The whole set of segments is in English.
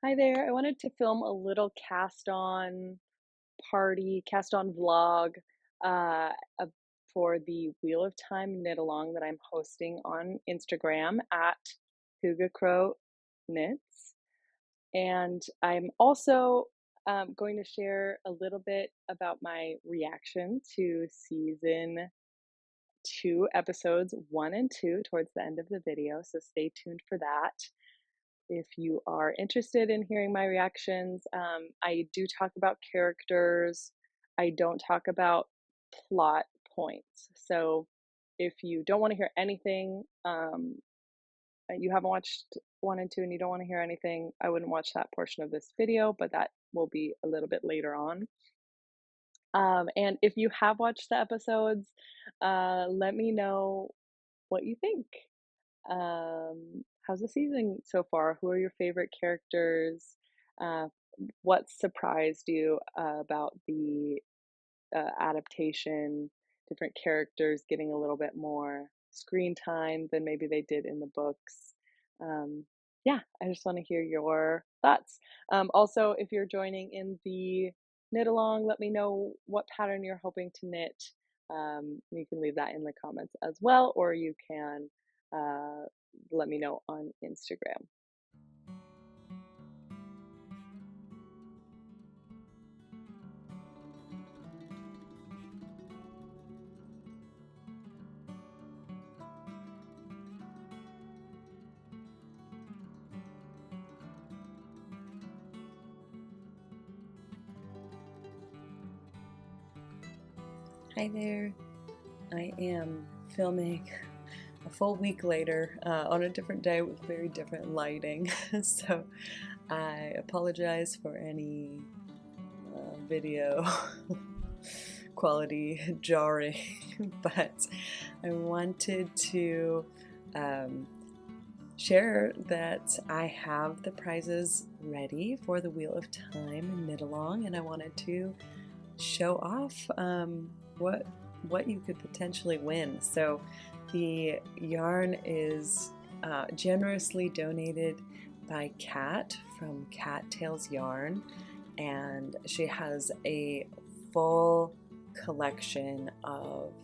Hi there. I wanted to film a little cast on vlog uh, uh, for the Wheel of Time knit along that I'm hosting on Instagram at Huga Crow Knits. And I'm also going to share a little bit about my reaction to season two, episodes one and two, towards the end of the video. So stay tuned for that. If you are interested in hearing my reactions, I do talk about characters. I don't talk about plot points. So if you don't want to hear anything, you haven't watched one and two and you don't want to hear anything, I wouldn't watch that portion of this video, but that will be a little bit later on. And if you have watched the episodes, let me know what you think. How's the season so far? Who are your favorite characters? Uh, what surprised you about the adaptation? Different characters getting a little bit more screen time than maybe they did in the books. Um, yeah, I just want to hear your thoughts. Also, if you're joining in the knit along, let me know what pattern you're hoping to knit. You can leave that in the comments as well, or you can uh, let me know on Instagram. Hi there. I am filming a full week later on a different day with very different lighting. So I apologize for any video quality jarring, but I wanted to um, share that I have the prizes ready for the Wheel of Time knit along, and I wanted to show off what you could potentially win. So the yarn is generously donated by Kat from Cattails Yarn, and she has a full collection of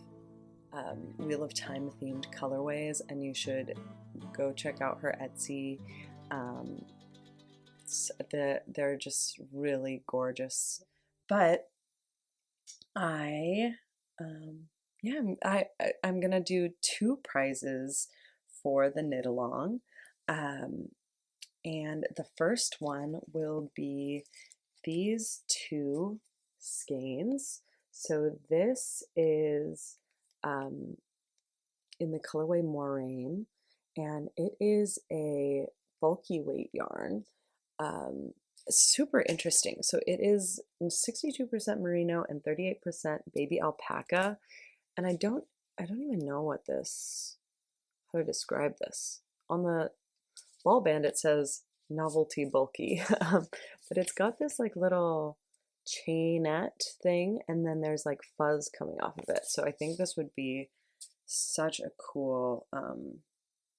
Wheel of Time themed colorways, and you should go check out her Etsy. Um, they're just really gorgeous. But I, yeah, I'm gonna do two prizes for the knit along, and the first one will be these two skeins. So this is in the colorway Moraine, and it is a bulky weight yarn. Um, Super interesting. So it is 62% merino and 38% baby alpaca. And I don't even know how to describe this. On the ball band it says novelty bulky, but it's got this like little chainette thing, and then there's like fuzz coming off of it. So I think this would be such a cool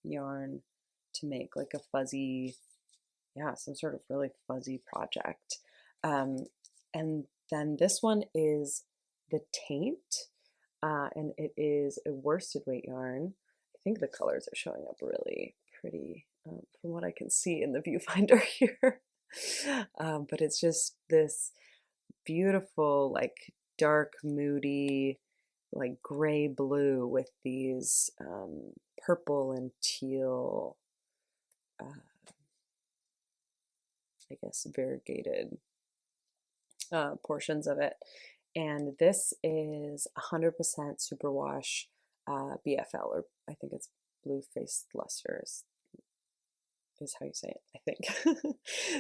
yarn to make, like a fuzzy, yeah, some sort of really fuzzy project. Um, and then this one is the Taint, and it is a worsted weight yarn. I think the colors are showing up really pretty from what I can see in the viewfinder here. But it's just this beautiful, like dark, moody, like gray blue with these purple and teal, I guess, variegated portions of it. And this is 100% superwash BFL, or I think it's blue faced luster is how you say it, I think.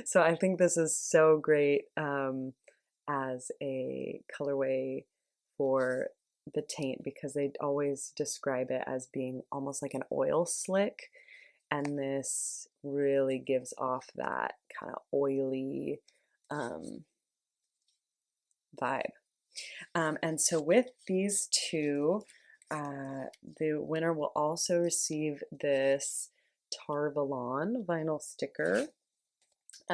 So I think this is so great as a colorway for the Taint, because they always describe it as being almost like an oil slick, and this really gives off that kind of oily vibe. And so with these two, the winner will also receive this Tarvalon vinyl sticker.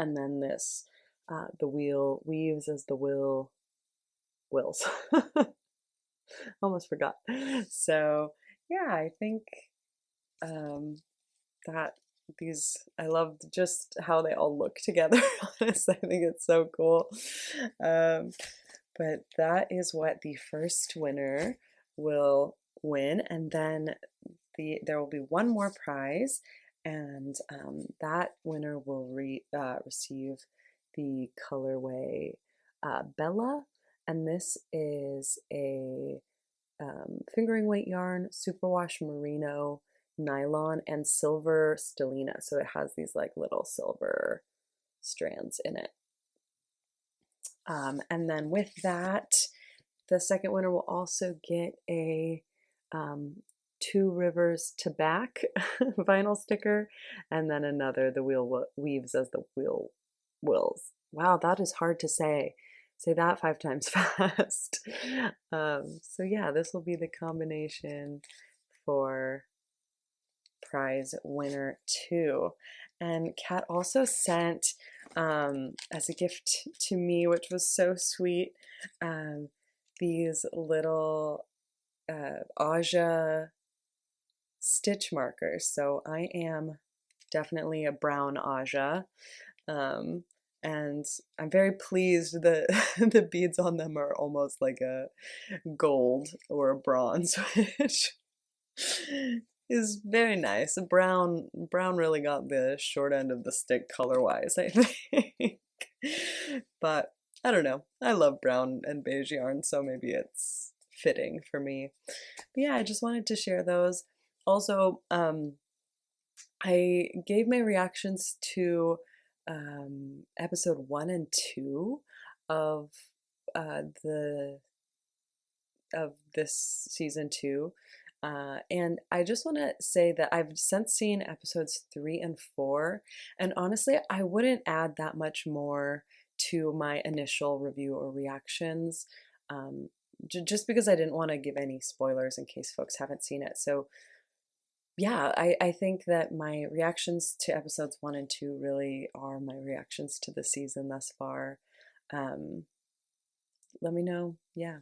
And then this, the wheel weaves as the wheel wills. Almost forgot. So yeah, I think um, that these, I loved just how they all look together. Honestly, I think it's so cool. Um, but that is what the first winner will win, and then there will be one more prize, and that winner will receive the colorway Bella, and this is a fingering weight yarn, superwash merino, nylon, and silver stellina. So it has these like little silver strands in it. And then with that, the second winner will also get a Two Rivers to Back vinyl sticker, and then another, the wheel weaves as the wheel wills. Wow, that is hard to say. Say that 5 times fast. So yeah, this will be the combination for prize winner 2. And Kat also sent as a gift to me, which was so sweet, these little Aja stitch markers. So I am definitely a brown Aja. And I'm very pleased that the beads on them are almost like a gold or a bronze, which is very nice. Brown really got the short end of the stick color-wise, I think. But I don't know. I love brown and beige yarn, so maybe it's fitting for me. But yeah, I just wanted to share those. Also, I gave my reactions to episode 1 and 2 of the of this season 2. And I just want to say that I've since seen episodes 3 and 4, and honestly, I wouldn't add that much more to my initial review or reactions, just because I didn't want to give any spoilers in case folks haven't seen it. So yeah, I think that my reactions to episodes 1 and 2 really are my reactions to the season thus far. Um, Let me know, yeah,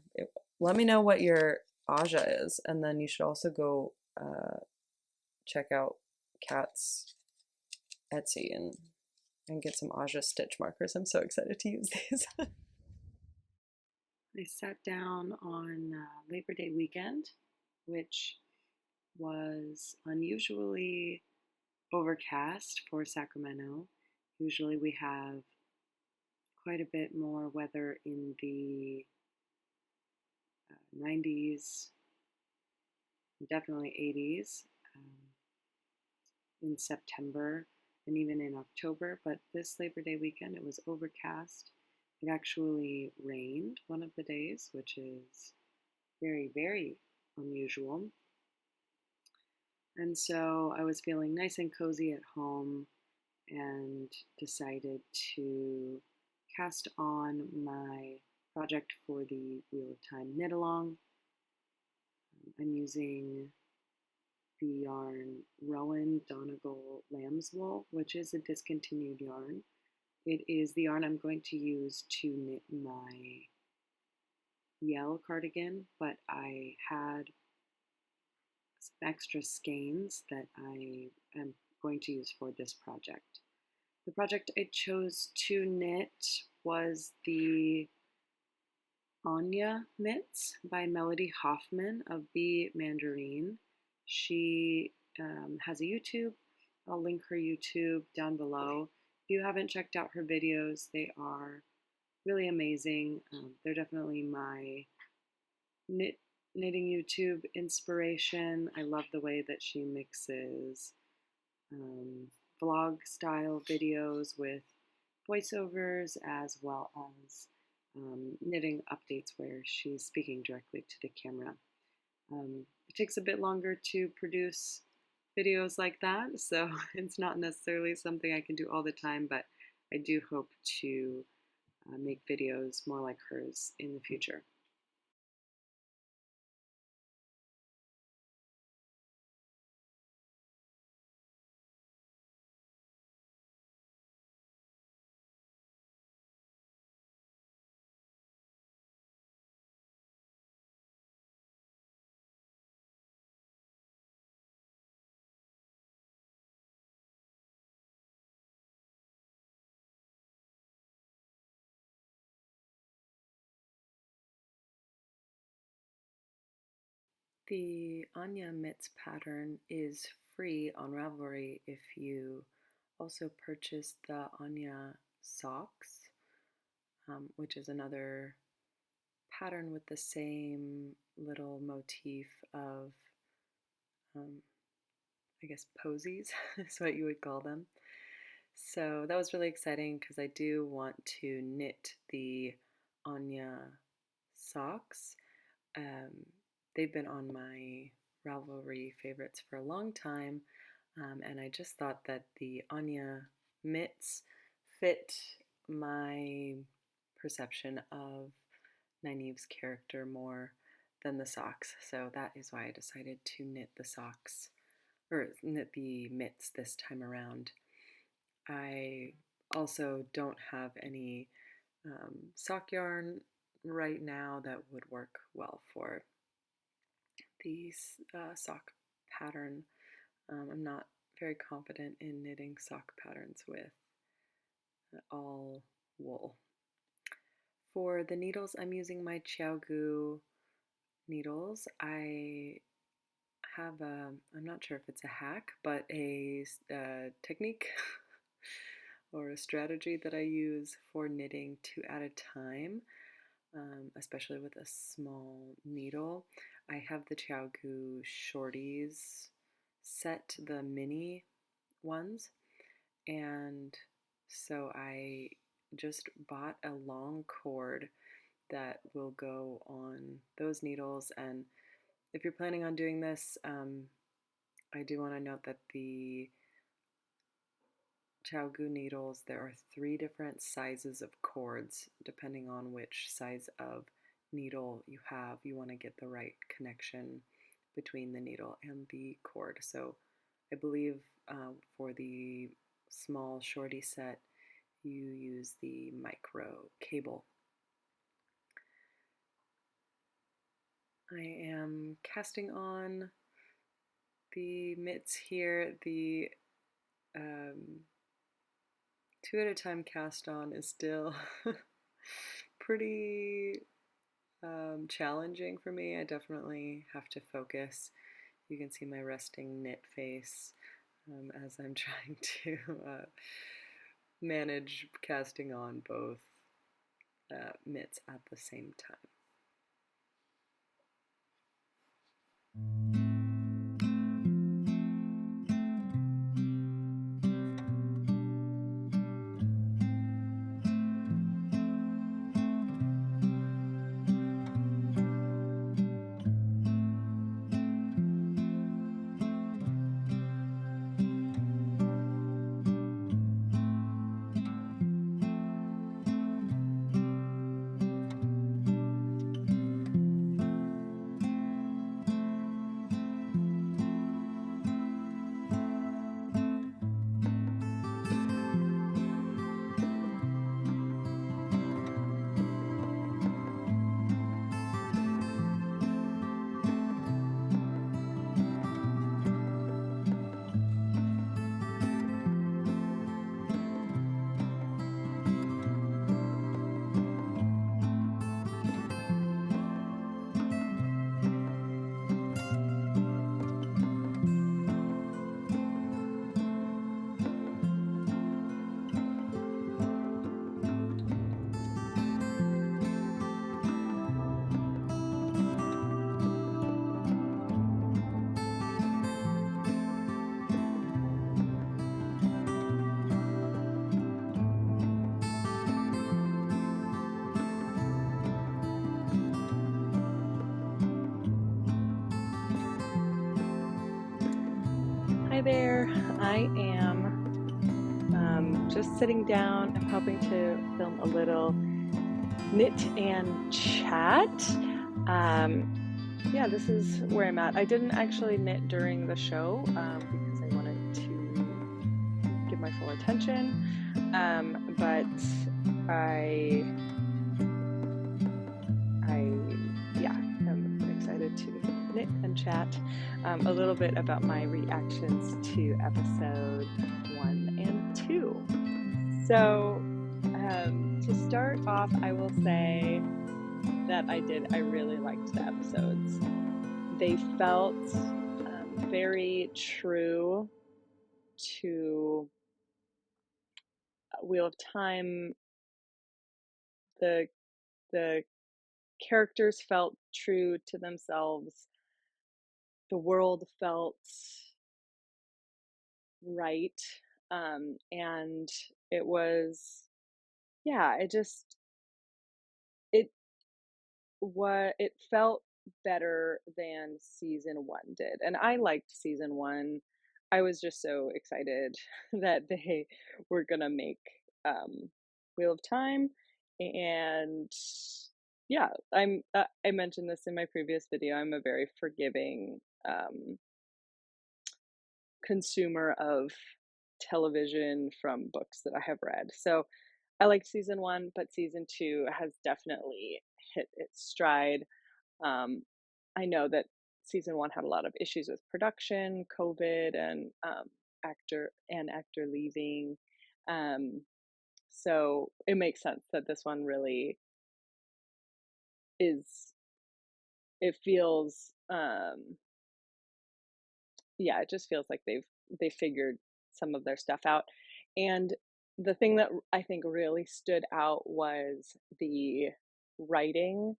let me know what your Aja is, and then you should also go check out Kat's Etsy and get some Aja stitch markers. I'm so excited to use these. I sat down on Labor Day weekend, which was unusually overcast for Sacramento. Usually we have quite a bit more weather in the 90s, definitely 80s, in September and even in October. But this Labor Day weekend, it was overcast. It actually rained one of the days, which is very, very unusual. And so I was feeling nice and cozy at home and decided to cast on my project for the Wheel of Time knit along. I'm using the yarn Rowan Donegal Lamb's Wool, which is a discontinued yarn. It is the yarn I'm going to use to knit my Yell cardigan, but I had some extra skeins that I am going to use for this project. The project I chose to knit was the Àine mitts by Melody Hoffman of Bee Mandarine. She has a YouTube. I'll link her YouTube down below. If you haven't checked out her videos, they are really amazing. They're definitely my knitting YouTube inspiration. I love the way that she mixes vlog style videos with voiceovers, as well as knitting updates where she's speaking directly to the camera. It takes a bit longer to produce videos like that, so it's not necessarily something I can do all the time, but I do hope to make videos more like hers in the future. The Àine mitts pattern is free on Ravelry if you also purchase the Àine socks, which is another pattern with the same little motif of, I guess, posies is what you would call them. So that was really exciting because I do want to knit the Àine socks. They've been on my Ravelry favorites for a long time, and I just thought that the Àine mitts fit my perception of Nynaeve's character more than the socks, so that is why I decided to knit the socks, or knit the mitts this time around. I also don't have any sock yarn right now that would work well for the sock pattern. I'm not very confident in knitting sock patterns with all wool. For the needles, I'm using my Xiaogu needles. I have I'm not sure if it's a hack, but a technique or a strategy that I use for knitting 2 at a time, especially with a small needle. I have the Xiaogu shorties set, the mini ones, and so I just bought a long cord that will go on those needles. And if you're planning on doing this, I do want to note that the Xiaogu needles, there are 3 different sizes of cords depending on which size of needle you have. You want to get the right connection between the needle and the cord. So I believe for the small shorty set, you use the micro cable. I am casting on the mitts here. The 2 at a time cast on is still pretty challenging for me. I definitely have to focus. You can see my resting knit face as I'm trying to manage casting on both mitts at the same time. Hi there, I am just sitting down. I'm hoping to film a little knit and chat. Yeah, this is where I'm at. I didn't actually knit during the show because I wanted to give my full attention, but I'm excited to knit and chat a little bit about my reactions to episode 1 and 2. So to start off, I will say that I really liked the episodes. they felt very true to Wheel of Time. The the characters felt true to themselves. The world felt right. And it was, yeah, it it felt better than season one did. And I liked season one. I was just so excited that they were gonna make Wheel of Time. And yeah, I mentioned this in my previous video. I'm a very forgiving consumer of television from books that I have read. So I liked season one, but season two has definitely hit its stride. Um, I know that season one had a lot of issues with production, COVID, and actor leaving. Um, so it makes sense that this one really is. It feels, yeah, it just feels like they figured some of their stuff out. And the thing that I think really stood out was the writing.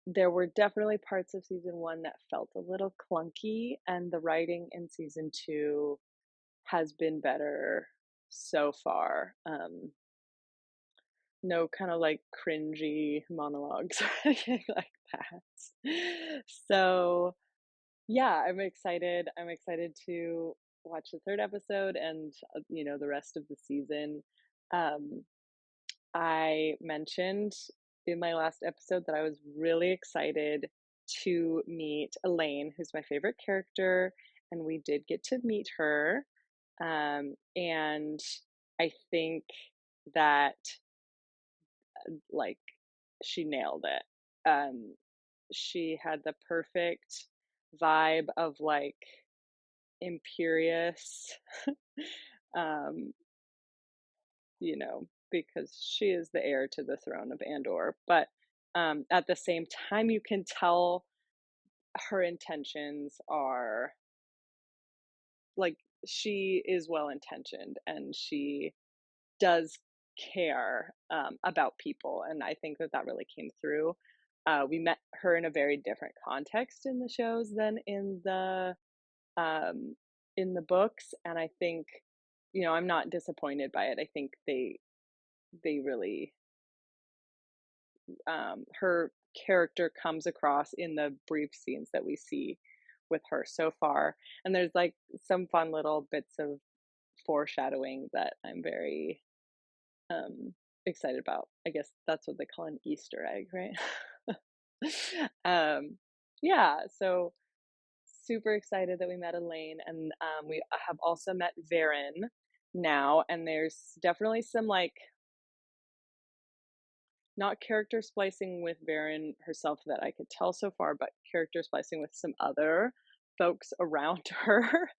There were definitely parts of season one that felt a little clunky, and the writing in season two has been better so far. No kind of like cringy monologues or anything like that. So yeah, I'm excited. I'm excited to watch the third episode and the rest of the season. Um, I mentioned in my last episode that I was really excited to meet Àine, who's my favorite character, and we did get to meet her. And I think that like she nailed it. She had the perfect vibe of like imperious, um, because she is the heir to the throne of Andor. But at the same time, you can tell her intentions are like she is well intentioned and she does care about people. And I think that that really came through. We met her in a very different context in the shows than um, in the books, and I think I'm not disappointed by it. I think they really her character comes across in the brief scenes that we see with her so far, and there's like some fun little bits of foreshadowing that I'm very um excited about. I guess that's what they call an Easter egg, right? um yeah, so super excited that we met Elaine, and we have also met Varen now, and there's definitely some like not character splicing with Varen herself that I could tell so far, but character splicing with some other folks around her.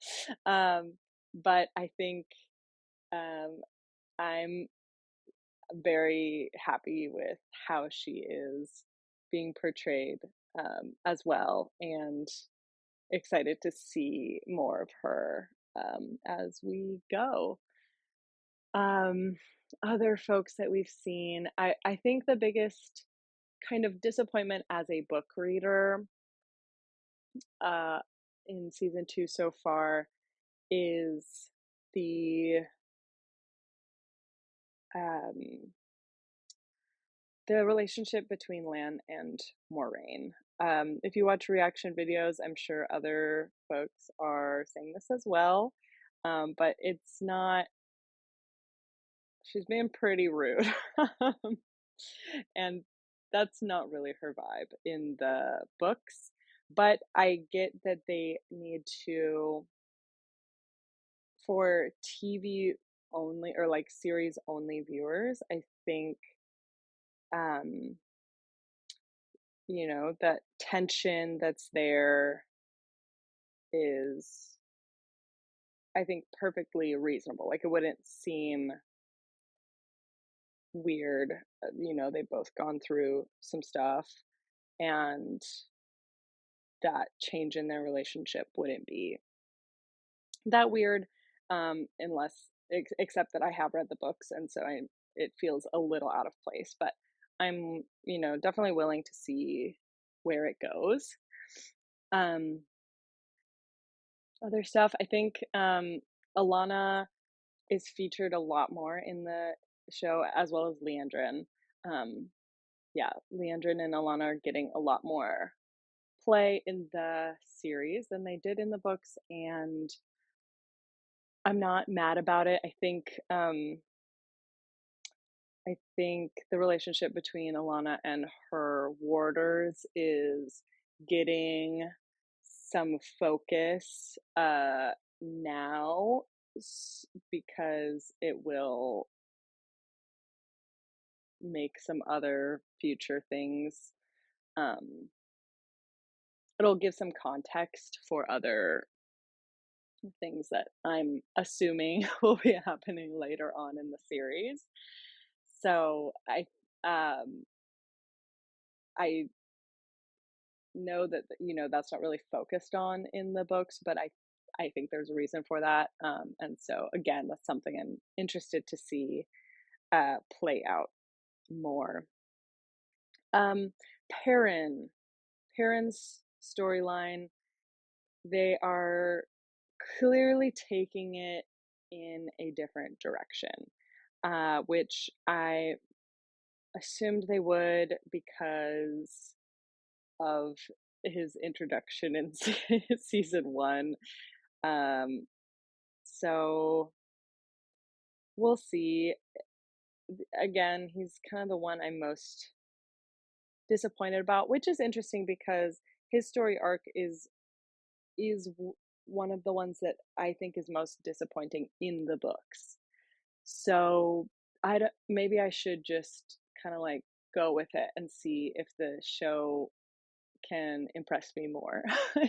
um, but I think um, I'm very happy with how she is being portrayed as well, and excited to see more of her as we go. Um, Other folks that we've seen, I think the biggest kind of disappointment as a book reader uh, in season two so far is um, the relationship between Lan and Moraine. If you watch reaction videos, I'm sure other folks are saying this as well, but it's not. She's being pretty rude. And that's not really her vibe in the books. But I get that they need to, for TV only or like series only viewers, I think, um, that tension that's there is, I think, perfectly reasonable. Like it wouldn't seem weird. They've both gone through some stuff, and that change in their relationship wouldn't be that weird, unless except that I have read the books, and so it feels a little out of place, but I'm, definitely willing to see where it goes. Um, Other stuff, I think, Alana is featured a lot more in the show as well as Leandrin. Um, yeah, Leandrin and Alana are getting a lot more play in the series than they did in the books, and I'm not mad about it. I think the relationship between Alana and her warders is getting some focus now because it will make some other future things. Um, it'll give some context for other things that I'm assuming will be happening later on in the series. So um I know that that's not really focused on in the books, but I think there's a reason for that. And so again, that's something I'm interested to see play out more. Um, Perrin, Perrin's storyline, they are clearly taking it in a different direction, which I assumed they would because of his introduction in season one. Um, so we'll see. Again, he's kind of the one I'm most disappointed about, which is interesting because his story arc is one of the ones that I think is most disappointing in the books. So maybe I should just kind of like go with it and see if the show can impress me more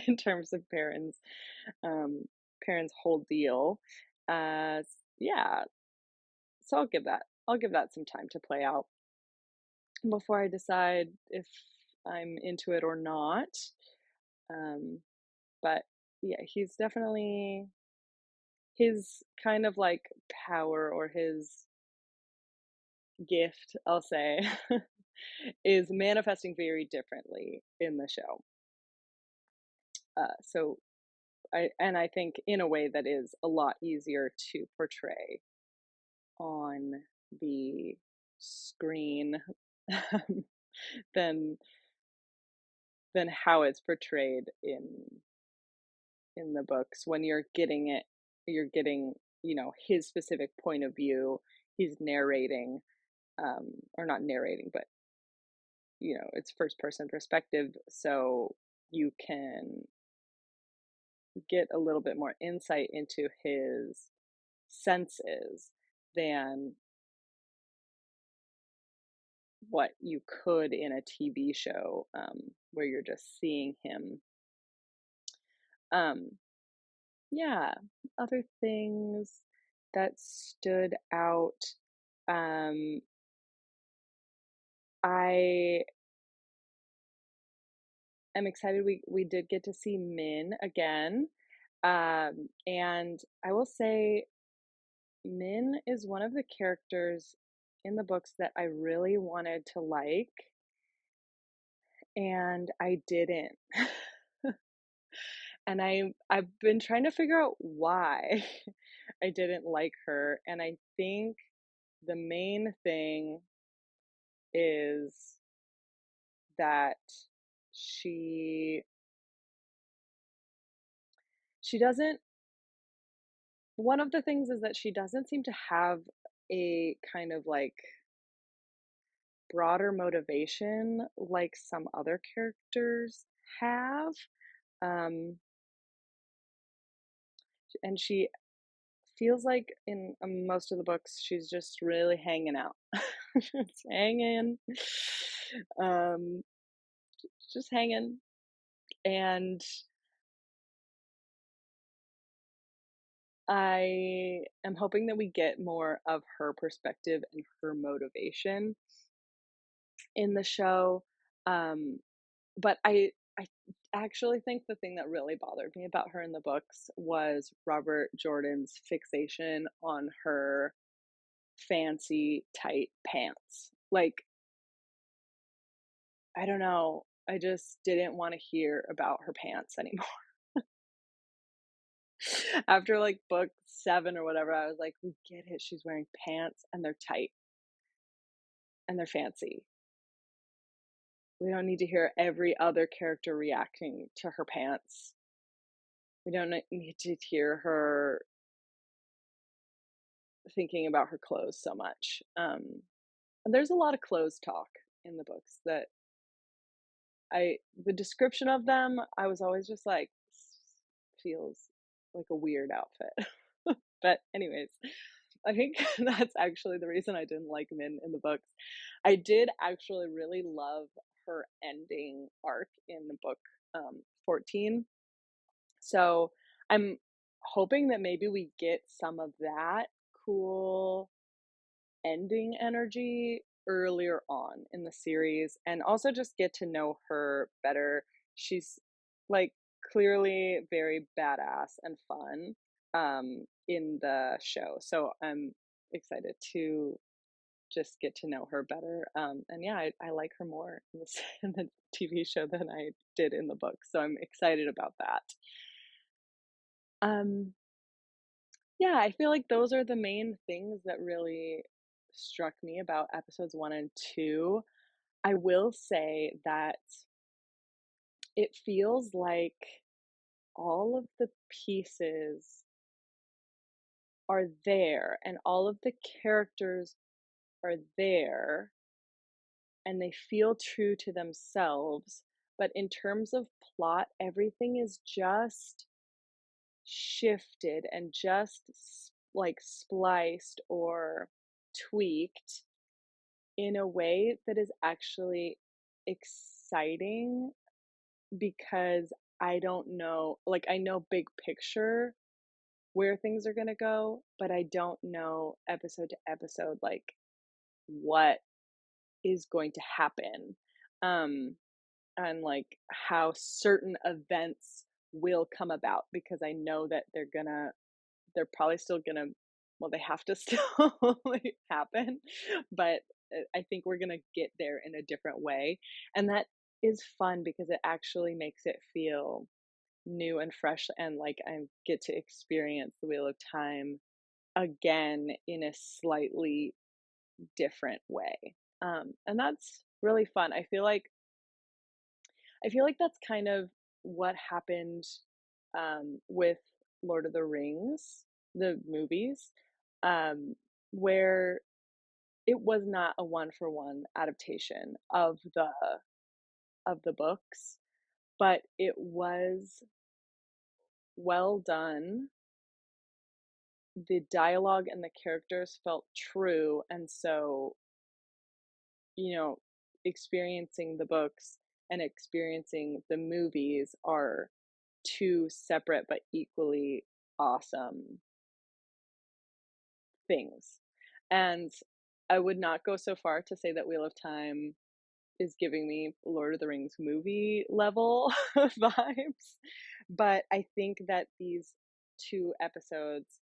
in terms of um parents whole deal. Uh yeah, so I'll give that some time to play out before I decide if I'm into it or not. Um but yeah, he's definitely his kind of like power or his gift, I'll say, is manifesting very differently in the show. So I think in a way that is a lot easier to portray on the screen than than how it's portrayed in the books. When you're getting, his specific point of view. He's narrating, or not narrating, but it's first person perspective, so you can get a little bit more insight into his senses than what you could in a TV show, where you're just seeing him. Um, yeah, other things that stood out. Um, I am excited we did get to see Min again. And I will say Min is one of the characters in the books that I really wanted to like, and I didn't. And I've been trying to figure out why I didn't like her, and I think the main thing is that she she doesn't one of the things is that she doesn't seem to have a kind of like broader motivation like some other characters have. Um, and she feels like in most of the books, she's just really hanging out, just hanging, um, just hanging. And I am hoping that we get more of her perspective and her motivation in the show. Um, but I actually think the thing that really bothered me about her in the books was Robert Jordan's fixation on her fancy tight pants. Like, I don't know, I just didn't wanna hear about her pants anymore. After, like, book 7 or whatever, I was like, "We get it, she's wearing pants and they're tight and they're fancy. We don't need to hear every other character reacting to her pants. We don't need to hear her thinking about her clothes so much." And there's a lot of clothes talk in the books that the description of them, I was always just like, "This feels like a weird outfit." But anyways, I think that's actually the reason I didn't like Min in the books. I did actually really love her ending arc in the book 14. So I'm hoping that maybe we get some of that cool ending energy earlier on in the series and also just get to know her better. She's like clearly very badass and fun in the show. So I'm excited to just get to know her better. And yeah, I like her more in this in the TV show than I did in the book. So I'm excited about that. Um Yeah, I feel like those are the main things that really struck me about episodes 1 and 2. I will say that it feels like all of the pieces are there and all of the characters are there and they feel true to themselves. But in terms of plot, everything is just shifted and just like spliced or tweaked in a way that is actually exciting because I don't know, like, I know big picture where things are gonna go, but I don't know episode to episode, like, what is going to happen, um, and, like, how certain events will come about because I know that they're probably still gonna, well, they have to still like, happen, but, I think we're gonna get there in a different way, and that is fun because it actually makes it feel new and fresh and like I get to experience the Wheel of Time again in a slightly different way, and that's really fun. I feel like that's kind of what happened, with Lord of the Rings, the movies, um, where it was not a one for one adaptation of the books, but it was well done. The dialogue and the characters felt true, and so, you know, experiencing the books and experiencing the movies are 2 separate but equally awesome things. And I would not go so far to say that Wheel of Time is giving me Lord of the Rings movie level vibes, but I think that these 2 episodes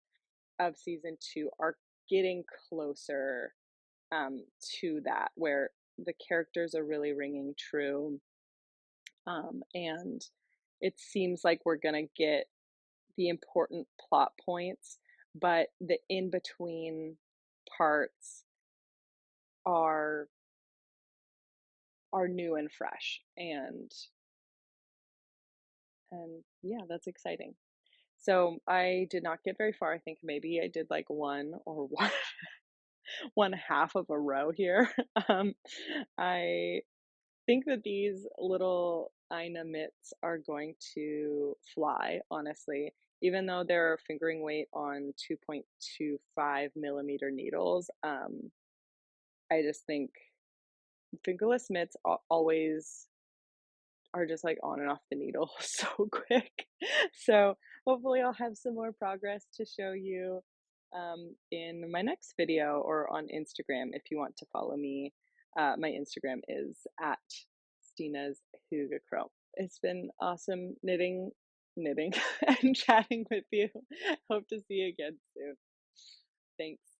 of season 2 are getting closer, to that, where the characters are really ringing true, and it seems like we're gonna get the important plot points, but the in between parts are new and fresh, and yeah, that's exciting. So I did not get very far. I think maybe I did like one or one half of a row here. Um, I think that these little Aina mitts are going to fly, honestly. Even though they're fingering weight on 2.25 millimeter needles, I just think fingerless mitts always are just like on and off the needle so quick. So hopefully I'll have some more progress to show you in my next video or on Instagram if you want to follow me. My Instagram is at Stina's Hugekroop. It's been awesome knitting and chatting with you. Hope to see you again soon. Thanks.